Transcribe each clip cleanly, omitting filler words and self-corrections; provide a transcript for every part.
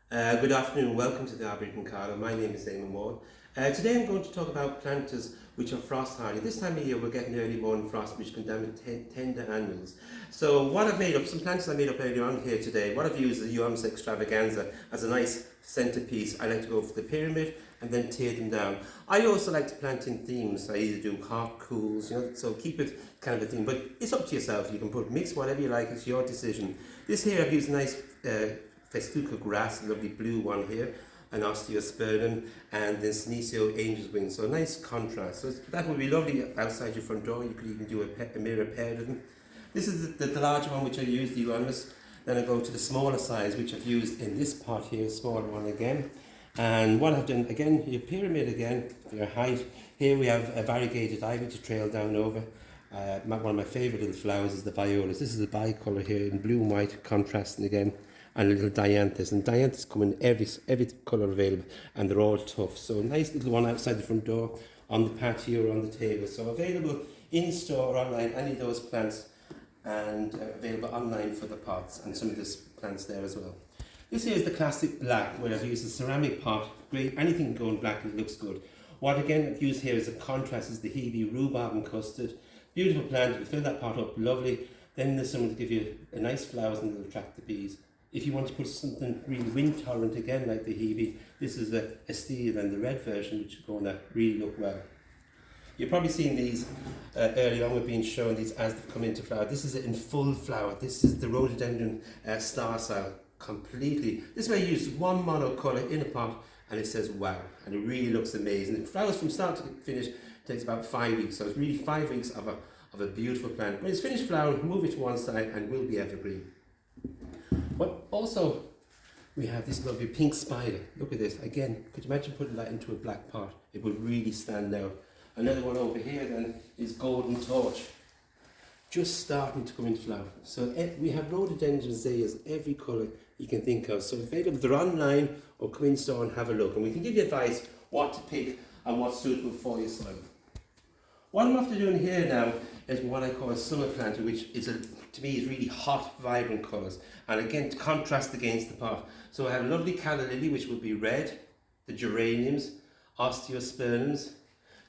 Good afternoon, welcome to the Arboretum Carlo. My name is Eamonn. Today I'm going to talk about planters which are frost hardy. This time of year we're getting early morning frost which can damage tender annuals. So what I've made up, some planters I made up earlier on here today. What I've used is the Eamonn extravaganza as a nice centerpiece. I like to go for the pyramid and then tear them down. I also like to plant in themes. I either do hot, cools, so keep it kind of a theme. But it's up to yourself. You can mix whatever you like, it's your decision. This here I've used a nice festuca grass, a lovely blue one here, an osteospermum, and then senecio angel's wing. So a nice contrast. So that would be lovely outside your front door. You could even do a mirror pair of them. This is the larger one which I used, the Uranus. Then I go to the smaller size which I've used in this pot here, smaller one again. And what I've done again, your pyramid again, for your height. Here we have a variegated ivy to trail down over. One of my favourite little flowers is the violas. This is a bicolour here in blue and white, contrasting again. And a little dianthus, and dianthus come in every colour available, and they're all tough. So a nice little one outside the front door, on the patio or on the table. So available in store or online, any of those plants, and available online for the pots and some of the plants there as well. This here is the classic black, where I've used a ceramic pot. Great, anything going black, it looks good. What again I've used here as a contrast is the Hebe rhubarb and custard. Beautiful plant, you fill that pot up, lovely. Then there's something to give you a nice flowers and it'll attract the bees. If you want to put something really wind tolerant again, like the Hebe, this is a steel and the red version, which are going to really look well. You've probably seen these early on. We've been showing these as they've come into flower. This is it in full flower. This is the rhododendron star style completely. This way you use one monocolour in a pot and it says wow, and it really looks amazing. It flowers from start to finish takes about 5 weeks, so it's really 5 weeks of a beautiful plant. When it's finished flowering, move it to one side and it will be evergreen. But also, we have this lovely pink spider. Look at this. Again, could you imagine putting that into a black pot? It would really stand out. Another one over here then is golden torch. Just starting to come into flower. So we have rhododendron azaleas, every colour you can think of. So available, they're online, or come in store and have a look. And we can give you advice what to pick and what's suitable for your soil. What I'm after doing here now is what I call a summer planter, which is to me is really hot, vibrant colours. And again, to contrast against the pot. So I have lovely calla lily, which will be red, the geraniums, osteospermums,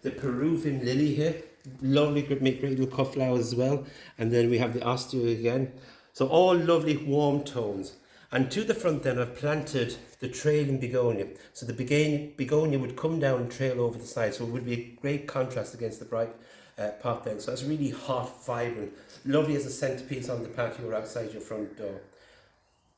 the Peruvian lily here, lovely, make great little cut flowers as well. And then we have the osteo again. So all lovely warm tones. And to the front then I've planted the trailing begonia. So the begonia would come down and trail over the side. So it would be a great contrast against the bright pot then. So it's really hot, vibrant, lovely as a centerpiece on the patio or outside your front door.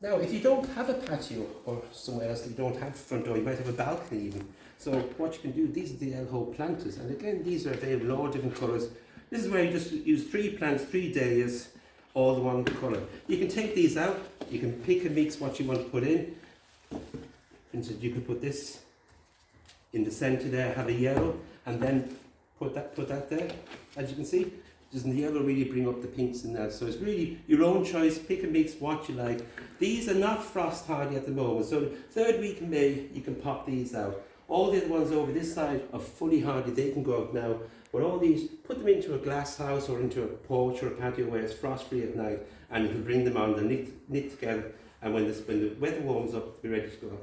Now, if you don't have a patio or somewhere else that you don't have a front door, you might have a balcony even. So what you can do, these are the El planters. And again, these are available in all different colours. This is where you just use 3 plants, 3 dahlias, all the one colour. You can take these out, you can pick and mix what you want to put in. And so you could put this in the centre there, have a yellow, and then put that there, as you can see. Doesn't the yellow really bring up the pinks in there? So it's really your own choice, pick and mix what you like. These are not frost hardy at the moment, so the 3rd week in May you can pop these out. All the other ones over this side are fully hardy, they can go out now. But all these, put them into a glass house or into a porch or a patio where it's frost free at night, and you can bring them on, they'll knit together, and when the weather warms up, they'll be ready to go.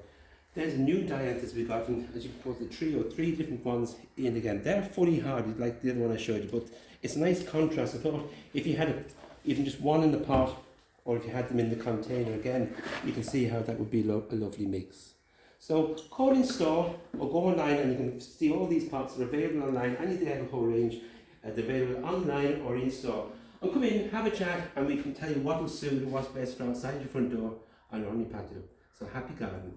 There's a new dianthus we've got, and as you can put the 3 different ones in again. They're fully hardy like the other one I showed you, but it's a nice contrast. I thought if you had even just one in the pot, or if you had them in the container again, you can see how that would be a lovely mix. So call in store or go online and you can see all these pots are available online, any of the whole range, they're available online or in store. And come in, have a chat, and we can tell you what will suit and what's best for outside your front door and on your patio. So happy gardening.